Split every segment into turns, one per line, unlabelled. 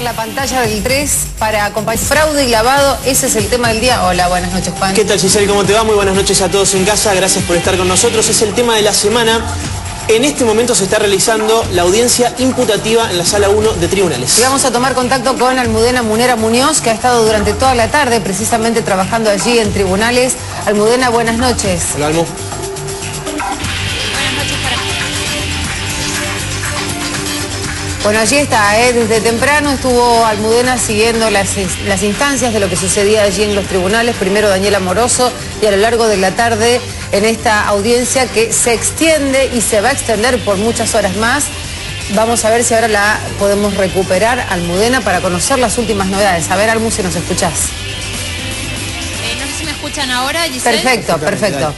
en la pantalla del 3 para acompañar fraude y lavado. Ese es el tema del día. Hola, buenas noches, Juan.
¿Qué tal, Giselle? ¿Cómo te va? Muy buenas noches a todos en casa. Gracias por estar con nosotros. Es el tema de la semana. En este momento se está realizando la audiencia imputativa en la Sala 1 de Tribunales.
Y vamos a tomar contacto con Almudena Munera Muñoz, que ha estado durante toda la tarde precisamente trabajando allí en Tribunales. Almudena, buenas noches.
Hola, Almu.
Bueno, allí está, desde temprano estuvo Almudena siguiendo las instancias de lo que sucedía allí en los tribunales, primero Daniel Amoroso y a lo largo de la tarde en esta audiencia que se extiende y se va a extender por muchas horas más. Vamos a ver si ahora la podemos recuperar, Almudena, para conocer las últimas novedades. A ver, Almu, si nos escuchás.
No sé si me escuchan ahora, Giselle.
Perfecto, perfecto.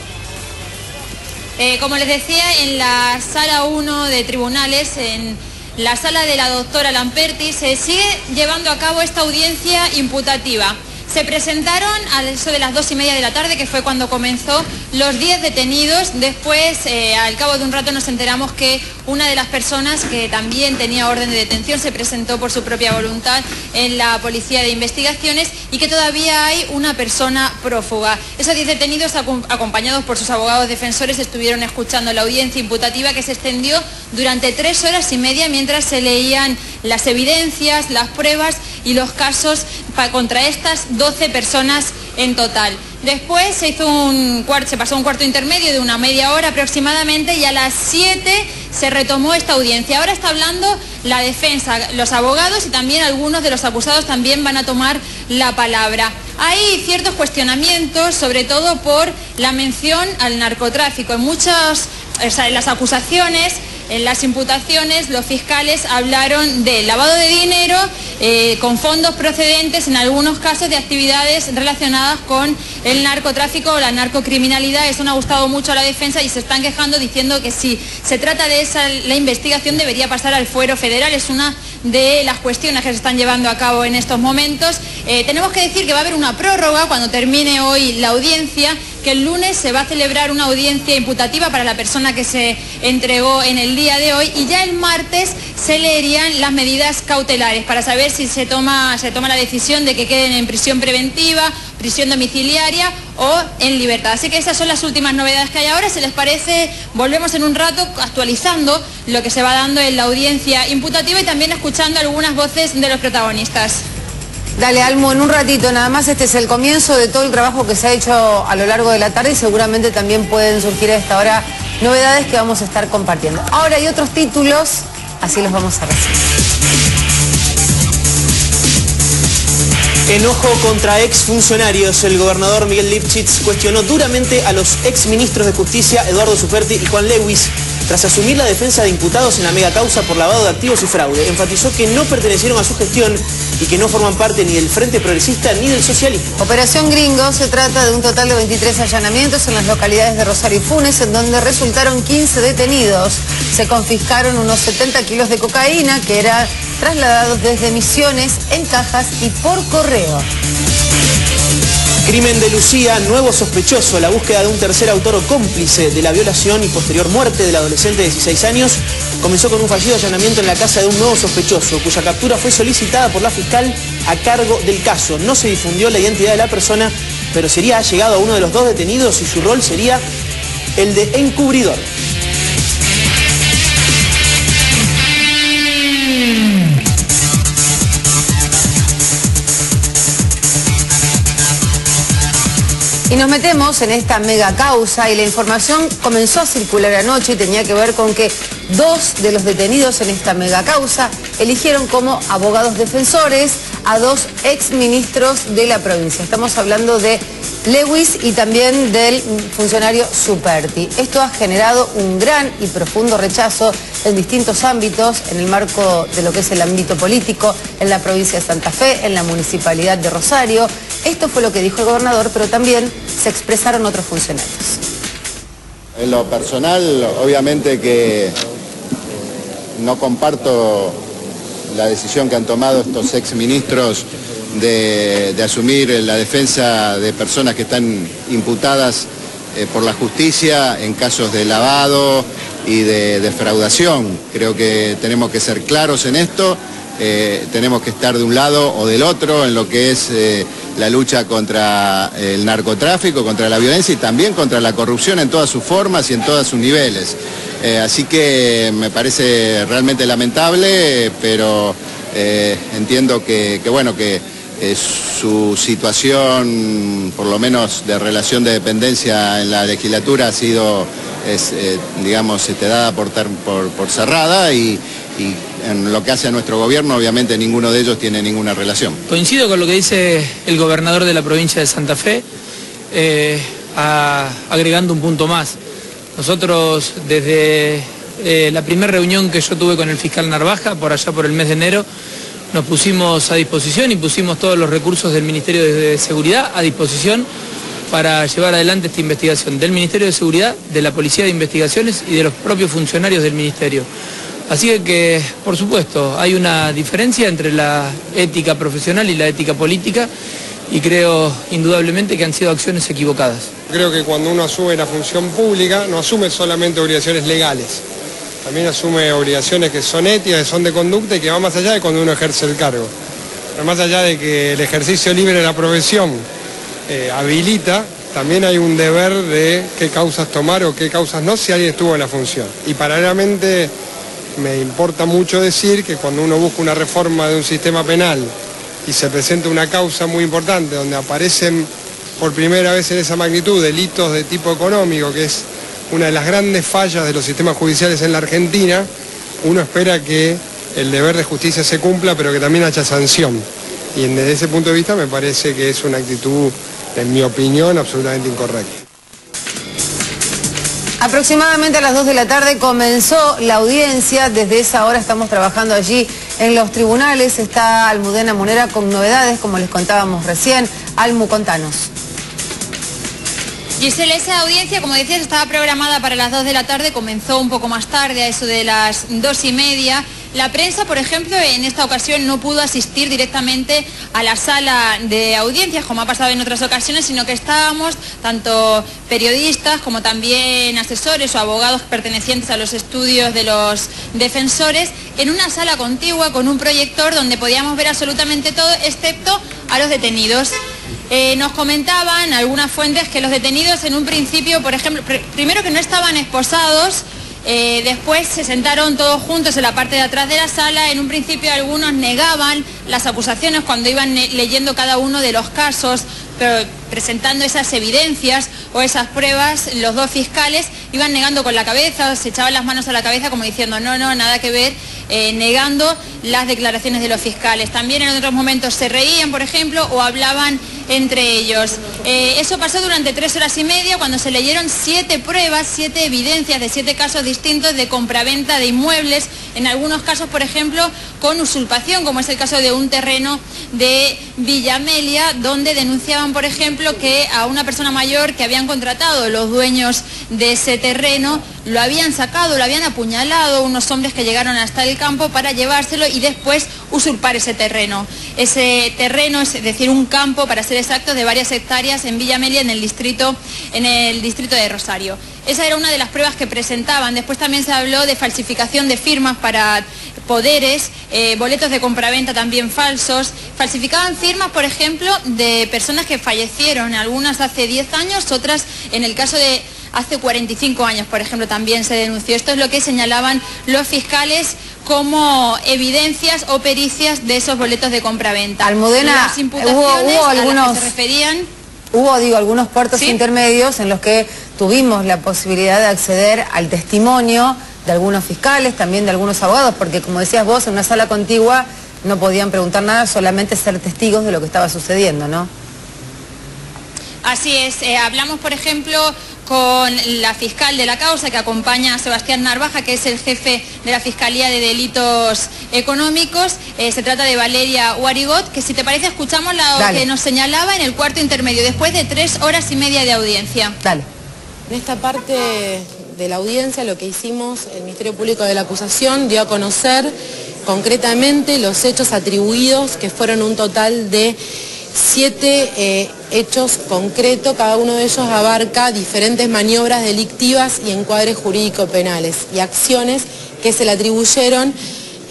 Como les decía, en la Sala 1 de Tribunales, en la sala de la doctora Lamperti, se sigue llevando a cabo esta audiencia imputativa. Se presentaron a eso de las 2:30 de la tarde, que fue cuando comenzó, los 10 detenidos. Después, al cabo de un rato, nos enteramos que una de las personas que también tenía orden de detención se presentó por su propia voluntad en la Policía de Investigaciones y que todavía hay una persona prófuga. Esos 10 detenidos, acompañados por sus abogados defensores, estuvieron escuchando la audiencia imputativa que se extendió durante 3 horas y media mientras se leían las evidencias, las pruebas y los casos contra estas 12 personas en total. Después se pasó un cuarto intermedio de una media hora aproximadamente y a las 7 se retomó esta audiencia. Ahora está hablando la defensa, los abogados y también algunos de los acusados también van a tomar la palabra. Hay ciertos cuestionamientos, sobre todo por la mención al narcotráfico. En las acusaciones, en las imputaciones, los fiscales hablaron de lavado de dinero con fondos procedentes, en algunos casos, de actividades relacionadas con el narcotráfico o la narcocriminalidad. Eso no ha gustado mucho a la defensa y se están quejando diciendo que si se trata de esa, la investigación debería pasar al fuero federal. Es una de las cuestiones que se están llevando a cabo en estos momentos. Tenemos que decir que va a haber una prórroga cuando termine hoy la audiencia, que el lunes se va a celebrar una audiencia imputativa para la persona que se entregó en el día de hoy y ya el martes se leerían las medidas cautelares para saber si se toma la decisión de que queden en prisión preventiva, prisión domiciliaria o en libertad. Así que esas son las últimas novedades que hay ahora. Si les parece, volvemos en un rato actualizando lo que se va dando en la audiencia imputativa y también escuchando algunas voces de los protagonistas.
Dale, Almu, en un ratito nada más. Este es el comienzo de todo el trabajo que se ha hecho a lo largo de la tarde y seguramente también pueden surgir a esta hora novedades que vamos a estar compartiendo. Ahora hay otros títulos, así los vamos a recibir.
Enojo contra exfuncionarios. El gobernador Miguel Lifchitz cuestionó duramente a los exministros de Justicia Eduardo Zuperti y Juan Lewis tras asumir la defensa de imputados en la mega causa por lavado de activos y fraude. Enfatizó que no pertenecieron a su gestión y que no forman parte ni del Frente Progresista ni del socialismo.
Operación Gringo, se trata de un total de 23 allanamientos en las localidades de Rosario y Funes, en donde resultaron 15 detenidos. Se confiscaron unos 70 kilos de cocaína que eran trasladados desde Misiones en cajas y por correo.
Crimen de Lucía, nuevo sospechoso. La búsqueda de un tercer autor o cómplice de la violación y posterior muerte del adolescente de 16 años comenzó con un fallido allanamiento en la casa de un nuevo sospechoso, cuya captura fue solicitada por la fiscal a cargo del caso. No se difundió la identidad de la persona, pero sería allegado a uno de los 2 detenidos y su rol sería el de encubridor.
Y nos metemos en esta mega causa y la información comenzó a circular anoche y tenía que ver con que 2 de los detenidos en esta mega causa eligieron como abogados defensores a 2 exministros de la provincia. Estamos hablando de Lewis y también del funcionario Zuperti. Esto ha generado un gran y profundo rechazo en distintos ámbitos, en el marco de lo que es el ámbito político, en la provincia de Santa Fe, en la municipalidad de Rosario. Esto fue lo que dijo el gobernador, pero también se expresaron otros funcionarios.
En lo personal, obviamente que no comparto la decisión que han tomado estos exministros de asumir la defensa de personas que están imputadas por la justicia en casos de lavado y de defraudación. Creo que tenemos que ser claros en esto tenemos que estar de un lado o del otro en lo que es la lucha contra el narcotráfico, contra la violencia y también contra la corrupción en todas sus formas y en todos sus niveles. Así que me parece realmente lamentable, pero entiendo que su situación, por lo menos de relación de dependencia en la legislatura, ha sido, digamos, dada por cerrada y en lo que hace a nuestro gobierno, obviamente ninguno de ellos tiene ninguna relación.
Coincido con lo que dice el gobernador de la provincia de Santa Fe, agregando un punto más. Nosotros, desde la primera reunión que yo tuve con el fiscal Narvaja, por allá por el mes de enero, nos pusimos a disposición y pusimos todos los recursos del Ministerio de Seguridad a disposición para llevar adelante esta investigación del Ministerio de Seguridad, de la Policía de Investigaciones y de los propios funcionarios del Ministerio. Así que, por supuesto, hay una diferencia entre la ética profesional y la ética política y creo indudablemente que han sido acciones equivocadas.
Creo que cuando uno asume la función pública no asume solamente obligaciones legales, también asume obligaciones que son éticas, que son de conducta y que van más allá de cuando uno ejerce el cargo. Pero más allá de que el ejercicio libre de la profesión habilita, también hay un deber de qué causas tomar o qué causas no si alguien estuvo en la función. Y paralelamente me importa mucho decir que cuando uno busca una reforma de un sistema penal y se presenta una causa muy importante donde aparecen por primera vez en esa magnitud delitos de tipo económico, que es una de las grandes fallas de los sistemas judiciales en la Argentina, uno espera que el deber de justicia se cumpla, pero que también haya sanción. Y desde ese punto de vista me parece que es una actitud, en mi opinión, absolutamente incorrecta.
Aproximadamente a las 2 de la tarde comenzó la audiencia. Desde esa hora estamos trabajando allí en los tribunales. Está Almudena Munera con novedades, como les contábamos recién. Almu, contanos.
Giselle, esa audiencia, como decías, estaba programada para las 2 de la tarde, comenzó un poco más tarde, a eso de las 2:30. La prensa, por ejemplo, en esta ocasión no pudo asistir directamente a la sala de audiencias, como ha pasado en otras ocasiones, sino que estábamos, tanto periodistas como también asesores o abogados pertenecientes a los estudios de los defensores, en una sala contigua con un proyector donde podíamos ver absolutamente todo, excepto a los detenidos. Nos comentaban algunas fuentes que los detenidos en un principio, por ejemplo, primero que no estaban esposados, después se sentaron todos juntos en la parte de atrás de la sala. En un principio algunos negaban las acusaciones cuando iban leyendo cada uno de los casos, pero presentando esas evidencias o esas pruebas, los dos fiscales iban negando con la cabeza, se echaban las manos a la cabeza como diciendo no, nada que ver, negando las declaraciones de los fiscales. También en otros momentos se reían, por ejemplo, o hablaban entre ellos. Eso pasó durante 3 horas y media cuando se leyeron 7 pruebas, 7 evidencias de 7 casos distintos de compraventa de inmuebles, en algunos casos, por ejemplo, con usurpación, como es el caso de un terreno de Villa Amelia, donde denunciaban, por ejemplo, que a una persona mayor que habían contratado los dueños de ese terreno, lo habían sacado, lo habían apuñalado unos hombres que llegaron hasta el campo para llevárselo y después usurpar ese terreno. Ese terreno, es decir, un campo, para ser exactos, de varias hectáreas en Villa Amelia, en el distrito de Rosario. Esa era una de las pruebas que presentaban. Después también se habló de falsificación de firmas para poderes, boletos de compraventa también falsos. Falsificaban firmas, por ejemplo, de personas que fallecieron, algunas hace 10 años, otras en el caso de hace 45 años, por ejemplo, también se denunció. Esto es lo que señalaban los fiscales como evidencias o pericias de esos boletos de compraventa.
Almudena,
las imputaciones
hubo algunos,
a las que se referían.
Algunos puertos intermedios en los que tuvimos la posibilidad de acceder al testimonio de algunos fiscales, también de algunos abogados, porque como decías vos, en una sala contigua no podían preguntar nada, solamente ser testigos de lo que estaba sucediendo, ¿no?
Así es, hablamos, por ejemplo, con la fiscal de la causa que acompaña a Sebastián Narvaja, que es el jefe de la Fiscalía de Delitos Económicos. Se trata de Valeria Uarigot, que si te parece escuchamos lo que nos señalaba en el cuarto intermedio, después de 3 horas y media de audiencia.
Dale.
En esta parte de la audiencia lo que hicimos, el Ministerio Público de la Acusación dio a conocer concretamente los hechos atribuidos, que fueron un total de 7 hechos concretos. Cada uno de ellos abarca diferentes maniobras delictivas y encuadres jurídico-penales y acciones que se le atribuyeron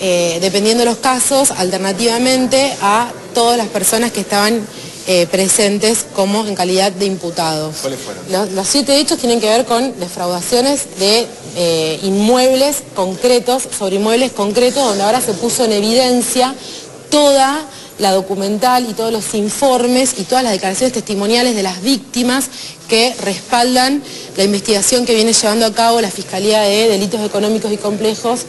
dependiendo de los casos, alternativamente a todas las personas que estaban presentes como en calidad de imputados.
¿Cuáles fueron?
Los 7 hechos tienen que ver con defraudaciones de inmuebles concretos, sobre inmuebles concretos, donde ahora se puso en evidencia toda la documental y todos los informes y todas las declaraciones testimoniales de las víctimas que respaldan la investigación que viene llevando a cabo la Fiscalía de Delitos Económicos y Complejos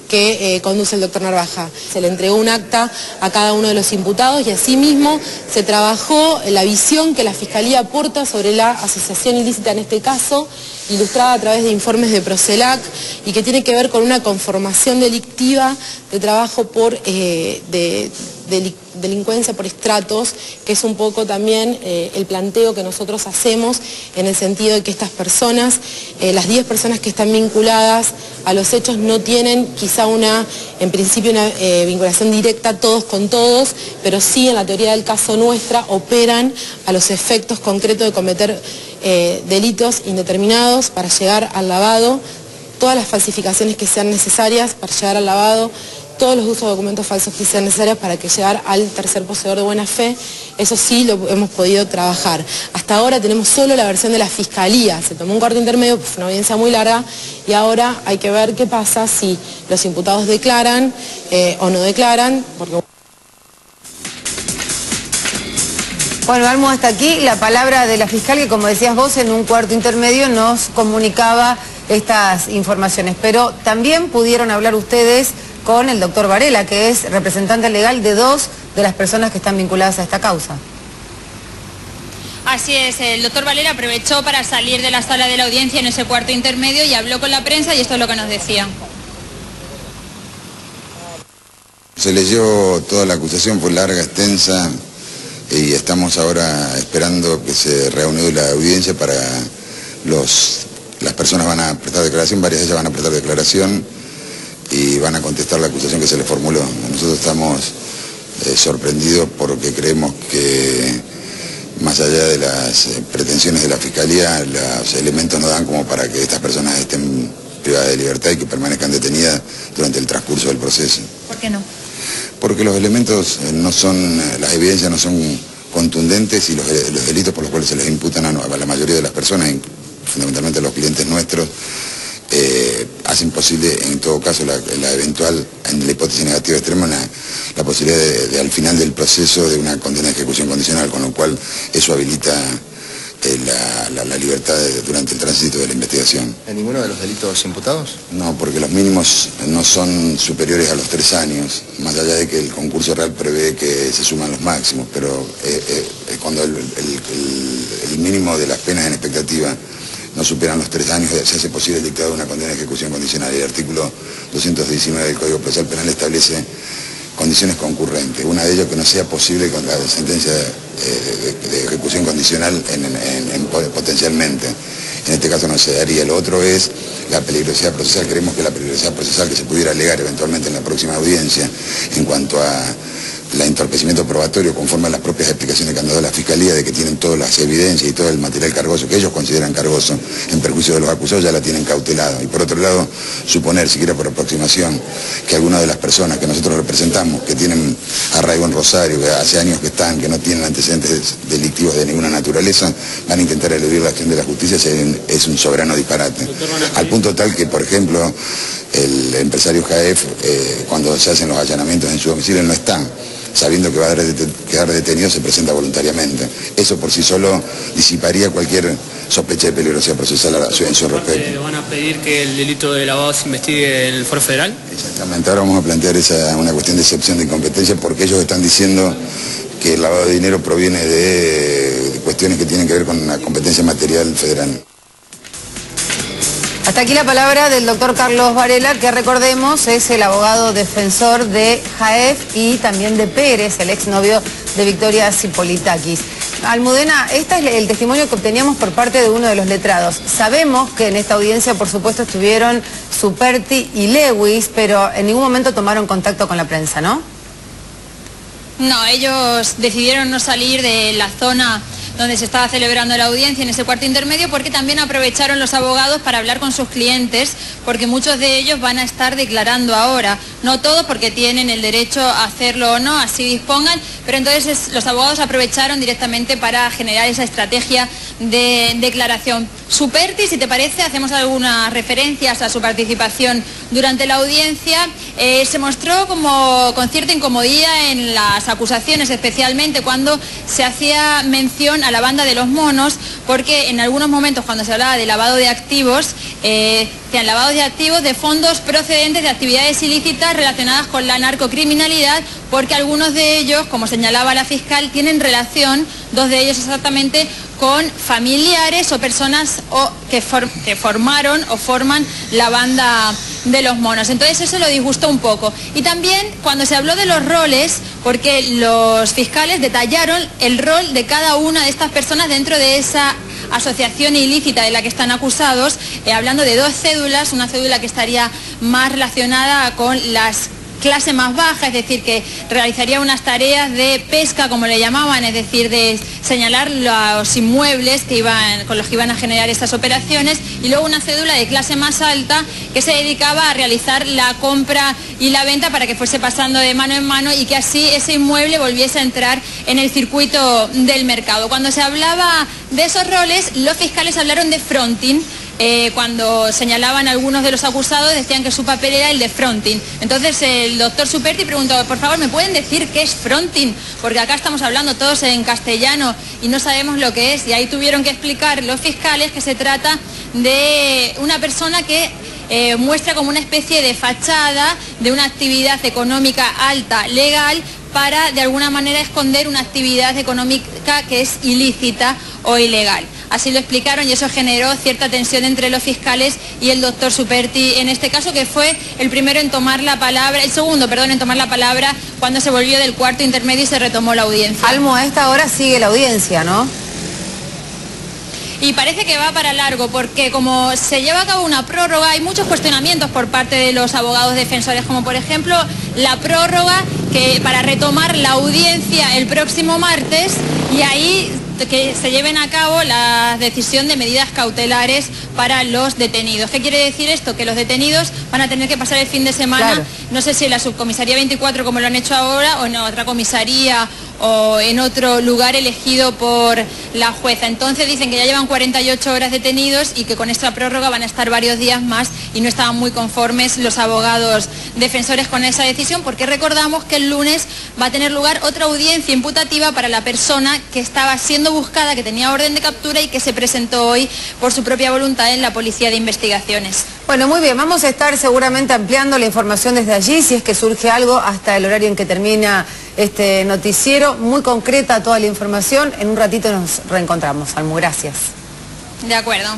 que conduce el doctor Narvaja. Se le entregó un acta a cada uno de los imputados y asimismo se trabajó la visión que la Fiscalía aporta sobre la asociación ilícita en este caso, ilustrada a través de informes de Procelac y que tiene que ver con una conformación delictiva de trabajo por delincuencia por estratos, que es un poco también el planteo que nosotros hacemos en el sentido de que estas personas, las 10 personas que están vinculadas a los hechos no tienen quizá en principio una vinculación directa todos con todos, pero sí en la teoría del caso nuestra operan a los efectos concretos de cometer delitos indeterminados para llegar al lavado, todas las falsificaciones que sean necesarias para llegar al lavado, todos los usos de documentos falsos que sean necesarios para que llegar al tercer poseedor de buena fe, eso sí lo hemos podido trabajar. Hasta ahora tenemos solo la versión de la Fiscalía, se tomó un cuarto intermedio, pues una audiencia muy larga, y ahora hay que ver qué pasa si los imputados declaran o no declaran, porque...
Bueno, Almo, hasta aquí la palabra de la fiscal que, como decías vos, en un cuarto intermedio nos comunicaba estas informaciones. Pero también pudieron hablar ustedes con el doctor Varela, que es representante legal de 2 de las personas que están vinculadas a esta causa.
Así es, el doctor Varela aprovechó para salir de la sala de la audiencia en ese cuarto intermedio y habló con la prensa y esto es lo que nos decía.
Se leyó toda la acusación, fue larga, extensa, y estamos ahora esperando que se reanude la audiencia para las personas van a prestar declaración, varias de ellas van a prestar declaración y van a contestar la acusación que se les formuló. Nosotros estamos sorprendidos porque creemos que más allá de las pretensiones de la Fiscalía, los elementos no dan como para que estas personas estén privadas de libertad y que permanezcan detenidas durante el transcurso del proceso.
¿Por qué no?
Porque los elementos no son, las evidencias no son contundentes y los delitos por los cuales se les imputan a la mayoría de las personas, fundamentalmente a los clientes nuestros, hacen posible en todo caso la eventual, en la hipótesis negativa extrema, la posibilidad de al final del proceso de una condena de ejecución condicional, con lo cual eso habilita la libertad durante el tránsito de la investigación.
¿En ninguno de los delitos imputados?
No, porque los mínimos no son superiores a los 3 años, más allá de que el concurso real prevé que se suman los máximos, pero cuando el mínimo de las penas en expectativa no superan los 3 años, se hace posible el dictado de una condena de ejecución condicional. El artículo 219 del Código Procesal Penal establece condiciones concurrentes. Una de ellas que no sea posible con la sentencia de ejecución condicional potencialmente. En este caso no se daría. Lo otro es la peligrosidad procesal. Creemos que la peligrosidad procesal que se pudiera alegar eventualmente en la próxima audiencia en cuanto a el entorpecimiento probatorio conforme a las propias explicaciones que han dado la Fiscalía de que tienen todas las evidencias y todo el material cargoso que ellos consideran cargoso en perjuicio de los acusados, ya la tienen cautelado. Y por otro lado, suponer, siquiera por aproximación, que algunas de las personas que nosotros representamos, que tienen arraigo en Rosario, que hace años que están, que no tienen antecedentes delictivos de ninguna naturaleza, van a intentar eludir la acción de la justicia, es un soberano disparate. Al punto tal que, por ejemplo, el empresario Jaef, cuando se hacen los allanamientos en su domicilio, no está. Sabiendo que va a quedar detenido, se presenta voluntariamente. Eso por sí solo disiparía cualquier sospecha de peligrosidad procesal en su respecto.
¿Van a pedir que el delito de lavado se investigue en el Foro Federal?
Exactamente, ahora vamos a plantear una cuestión de excepción de incompetencia porque ellos están diciendo que el lavado de dinero proviene de cuestiones que tienen que ver con la competencia material federal.
Hasta aquí la palabra del doctor Carlos Varela, que recordemos es el abogado defensor de Jaef y también de Pérez, el exnovio de Victoria Zipolitakis. Almudena, este es el testimonio que obteníamos por parte de uno de los letrados. Sabemos que en esta audiencia, por supuesto, estuvieron Superti y Lewis, pero en ningún momento tomaron contacto con la prensa, ¿no?
No, ellos decidieron no salir de la zona donde se estaba celebrando la audiencia en ese cuarto intermedio porque también aprovecharon los abogados para hablar con sus clientes porque muchos de ellos van a estar declarando ahora. no todos porque tienen el derecho a hacerlo o no, así dispongan, pero entonces los abogados aprovecharon directamente para generar esa estrategia de declaración. Superti, si te parece, hacemos algunas referencias a su participación durante la audiencia. Se mostró como con cierta incomodidad en las acusaciones, especialmente cuando se hacía mención a la banda de los monos, porque en algunos momentos cuando se hablaba de lavado de activos, lavado de activos de fondos procedentes de actividades ilícitas relacionadas con la narcocriminalidad, porque algunos de ellos, como señalaba la fiscal, tienen relación, 2 de ellos exactamente, con familiares o personas que formaron o forman la banda de los monos. Entonces eso lo disgustó un poco. Y también cuando se habló de los roles, porque los fiscales detallaron el rol de cada una de estas personas dentro de esa asociación ilícita de la que están acusados, hablando de 2 cédulas, una cédula que estaría más relacionada con las clase más baja, es decir, que realizaría unas tareas de pesca, como le llamaban, es decir, de señalar los inmuebles con los que iban a generar estas operaciones, y luego una cédula de clase más alta que se dedicaba a realizar la compra y la venta para que fuese pasando de mano en mano y que así ese inmueble volviese a entrar en el circuito del mercado. Cuando se hablaba de esos roles, los fiscales hablaron de fronting. Cuando señalaban a algunos de los acusados, decían que su papel era el de fronting. Entonces el doctor Superti preguntó, por favor, ¿me pueden decir qué es fronting? Porque acá estamos hablando todos en castellano y no sabemos lo que es. Y ahí tuvieron que explicar los fiscales que se trata de una persona que muestra como una especie de fachada de una actividad económica alta, legal, para de alguna manera esconder una actividad económica que es ilícita o ilegal. Así lo explicaron y eso generó cierta tensión entre los fiscales y el doctor Superti, en este caso, que fue el primero en tomar la palabra, el segundo, perdón, en tomar la palabra cuando se volvió del cuarto intermedio y se retomó la audiencia.
Almo, a esta hora sigue la audiencia, ¿no?
Y parece que va para largo, porque como se lleva a cabo una prórroga, hay muchos cuestionamientos por parte de los abogados defensores, como por ejemplo la prórroga para retomar la audiencia el próximo martes y ahí que se lleven a cabo la decisión de medidas cautelares para los detenidos. ¿Qué quiere decir esto? Que los detenidos van a tener que pasar el fin de semana, claro, no sé si en la subcomisaría 24 como lo han hecho ahora o en otra comisaría o en otro lugar elegido por la jueza. Entonces dicen que ya llevan 48 horas detenidos y que con esta prórroga van a estar varios días más y no estaban muy conformes los abogados defensores con esa decisión, porque recordamos que el lunes va a tener lugar otra audiencia imputativa para la persona que estaba siendo buscada, que tenía orden de captura y que se presentó hoy por su propia voluntad en la Policía de Investigaciones.
Bueno, muy bien, vamos a estar seguramente ampliando la información desde allí, si es que surge algo hasta el horario en que termina este noticiero. Muy concreta toda la información, en un ratito nos reencontramos. Almo, gracias.
De acuerdo.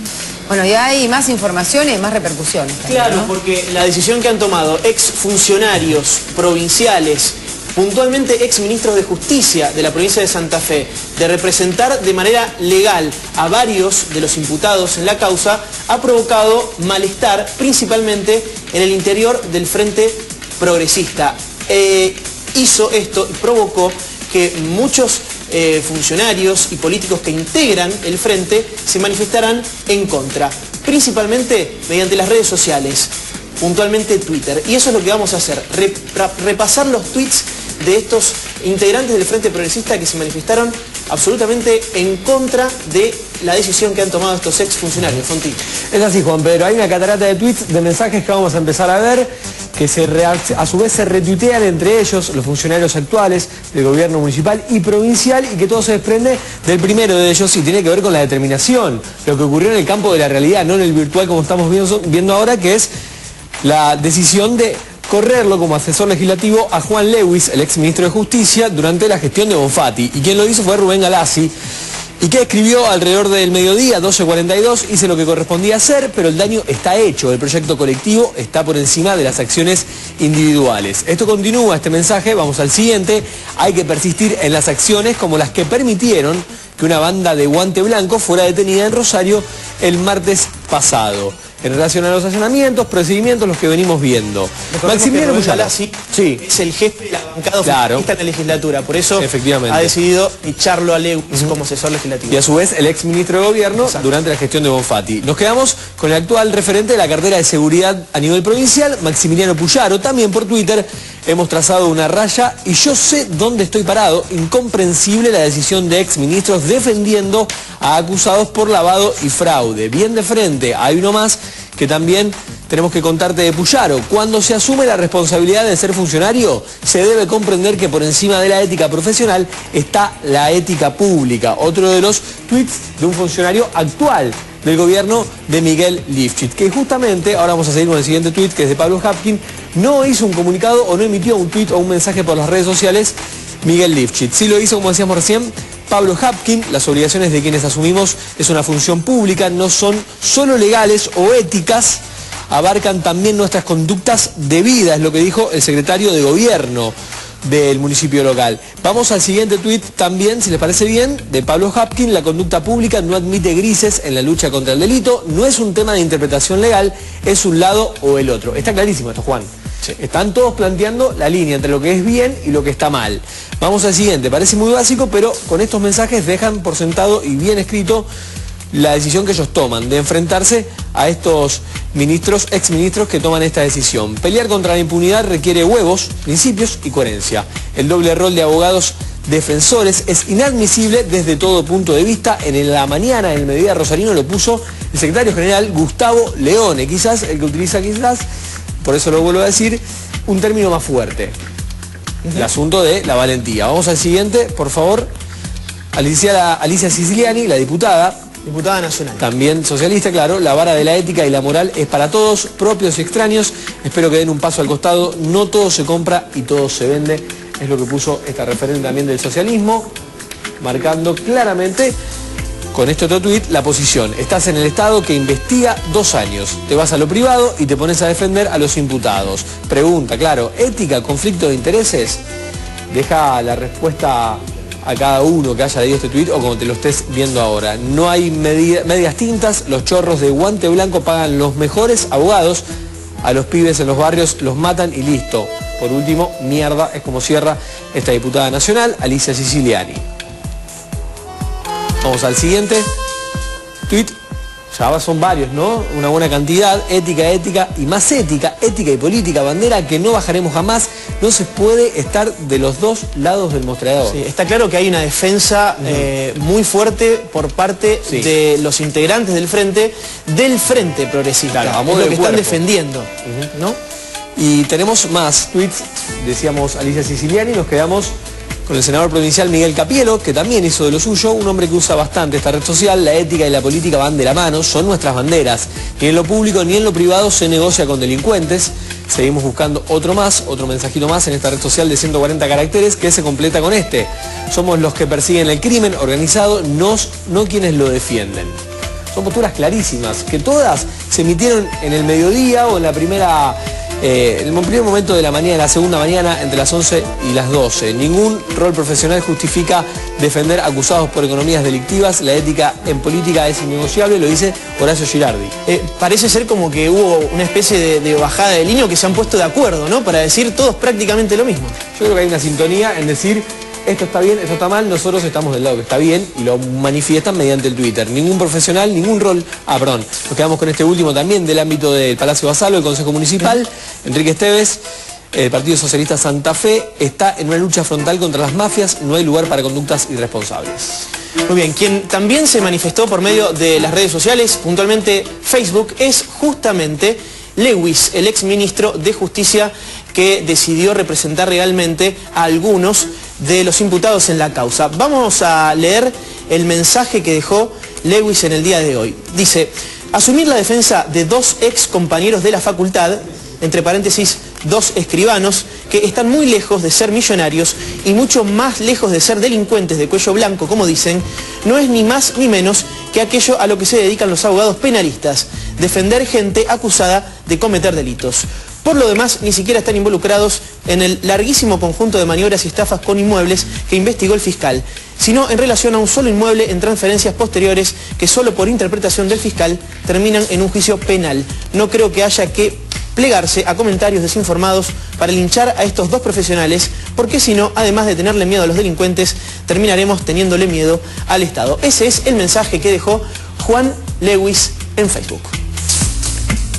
Bueno, ya hay más información y más repercusiones.
Claro, ¿no? Porque la decisión que han tomado exfuncionarios provinciales, puntualmente exministros de Justicia de la provincia de Santa Fe, de representar de manera legal a varios de los imputados en la causa, ha provocado malestar principalmente en el interior del Frente Progresista. Hizo esto y provocó que muchos funcionarios y políticos que integran el Frente se manifestaran en contra, principalmente mediante las redes sociales, puntualmente Twitter. Y eso es lo que vamos a hacer, repasar los tweets de estos integrantes del Frente Progresista que se manifestaron absolutamente en contra de la decisión que han tomado estos exfuncionarios. Fonti.
Es así, Juan Pedro, hay una catarata de tweets, de mensajes que vamos a empezar a ver, que a su vez se retuitean entre ellos los funcionarios actuales del gobierno municipal y provincial, y que todo se desprende del primero de ellos y tiene que ver con la determinación, lo que ocurrió en el campo de la realidad, no en el virtual como estamos viendo ahora, que es la decisión de correrlo como asesor legislativo a Juan Lewis, el exministro de Justicia, durante la gestión de Bonfatti. Y quien lo hizo fue Rubén Galassi, y que escribió alrededor del mediodía, 12:42, hice lo que correspondía hacer, pero el daño está hecho, el proyecto colectivo está por encima de las acciones individuales. Esto continúa, este mensaje, vamos al siguiente, hay que persistir en las acciones como las que permitieron que una banda de guante blanco fuera detenida en Rosario el martes pasado. en relación a los allanamientos, procedimientos, los que venimos viendo.
Maximiliano Puyaro es el jefe de la bancada oficialista en la legislatura, por eso ha decidido echarlo a Lewis como asesor legislativo.
Y a su vez el ex ministro de Gobierno durante la gestión de Bonfatti. Nos quedamos con el actual referente de la cartera de seguridad a nivel provincial, Maximiliano Puyaro. También por Twitter hemos trazado una raya y yo sé dónde estoy parado. Incomprensible la decisión de ex ministros defendiendo a acusados por lavado y fraude. Bien de frente, hay uno más que también tenemos que contarte de Puyaro. Cuando se asume la responsabilidad de ser funcionario, se debe comprender que por encima de la ética profesional está la ética pública. Otro de los tweets de un funcionario actual del gobierno de Miguel Lifchit, que justamente, ahora vamos a seguir con el siguiente tweet, que es de Pablo Hapkin, no hizo un comunicado o no emitió un tweet o un mensaje por las redes sociales Miguel Lifchit. Sí lo hizo, como decíamos recién, Pablo Hapkin. Las obligaciones de quienes asumimos es una función pública, no son solo legales o éticas, abarcan también nuestras conductas de vida, es lo que dijo el secretario de Gobierno del municipio local. Vamos al siguiente tuit también, si les parece bien, de Pablo Hapkin. La conducta pública no admite grises en la lucha contra el delito, no es un tema de interpretación legal, es un lado o el otro. Está clarísimo esto, Juan. Sí. Están todos planteando la línea entre lo que es bien y lo que está mal. Vamos al siguiente, parece muy básico, pero con estos mensajes dejan por sentado y bien escrito la decisión que ellos toman de enfrentarse a estos ministros, exministros que toman esta decisión. Pelear contra la impunidad requiere huevos, principios y coherencia. El doble rol de abogados defensores es inadmisible desde todo punto de vista. En la mañana, en el Mediodía Rosarino, lo puso el secretario general Gustavo Leone, quizás el que utiliza por eso lo vuelvo a decir, un término más fuerte. El asunto de la valentía. Vamos al siguiente, por favor. Alicia Siciliani, la diputada
nacional.
También socialista, claro. La vara de la ética y la moral es para todos, propios y extraños. Espero que den un paso al costado. No todo se compra y todo se vende. Es lo que puso esta referente también del socialismo, marcando claramente con este otro tuit la posición. Estás en el Estado que investiga 2 años. Te vas a lo privado y te pones a defender a los imputados. Pregunta, claro, ética, conflicto de intereses. Deja la respuesta a cada uno que haya leído este tuit o como te lo estés viendo ahora. No hay medias tintas, los chorros de guante blanco pagan los mejores abogados, a los pibes en los barrios los matan y listo. Por último, mierda, es como cierra esta diputada nacional, Alicia Siciliani. Vamos al siguiente tuit. Ya son varios, ¿no? Una buena cantidad. Ética y más ética y política, bandera que no bajaremos jamás. No se puede estar de los dos lados del mostrador.
Sí, está claro que hay una defensa muy fuerte por parte de los integrantes del Frente Progresista. Claro, es lo que están defendiendo, ¿no?
Y tenemos más tweets, decíamos Alicia Siciliani, nos quedamos con el senador provincial Miguel Capielo, que también hizo de lo suyo, un hombre que usa bastante esta red social. La ética y la política van de la mano, son nuestras banderas. Ni en lo público ni en lo privado se negocia con delincuentes. Seguimos buscando otro mensajito más en esta red social de 140 caracteres que se completa con este. Somos los que persiguen el crimen organizado, no quienes lo defienden. Son posturas clarísimas, que todas se emitieron en el mediodía o en la primera... en el primer momento de la mañana, la segunda mañana, entre las 11 y las 12. Ningún rol profesional justifica defender acusados por economías delictivas. La ética en política es innegociable, lo dice Horacio Girardi.
Parece ser como que hubo una especie de bajada de línea que se han puesto de acuerdo, ¿no? Para decir todos prácticamente lo mismo.
Yo creo que hay una sintonía en decir... esto está bien, esto está mal, nosotros estamos del lado que está bien y lo manifiestan mediante el Twitter. Ningún profesional, ningún rol... perdón, nos quedamos con este último también del ámbito del Palacio Basalo, el Consejo Municipal. Enrique Esteves, el Partido Socialista Santa Fe, está en una lucha frontal contra las mafias, no hay lugar para conductas irresponsables.
Muy bien, quien también se manifestó por medio de las redes sociales, puntualmente Facebook, es justamente Lewis, el ex ministro de Justicia que decidió representar legalmente a algunos de los imputados en la causa. Vamos a leer el mensaje que dejó Lewis en el día de hoy. Dice: asumir la defensa de 2 ex compañeros de la facultad, entre paréntesis 2 escribanos, que están muy lejos de ser millonarios y mucho más lejos de ser delincuentes de cuello blanco, como dicen, no es ni más ni menos que aquello a lo que se dedican los abogados penalistas, defender gente acusada de cometer delitos. Por lo demás, ni siquiera están involucrados en el larguísimo conjunto de maniobras y estafas con inmuebles que investigó el fiscal, sino en relación a un solo inmueble en transferencias posteriores que solo por interpretación del fiscal terminan en un juicio penal. No creo que haya que plegarse a comentarios desinformados para linchar a estos dos profesionales, porque si no, además de tenerle miedo a los delincuentes, terminaremos teniéndole miedo al Estado. Ese es el mensaje que dejó Juan Lewis en Facebook.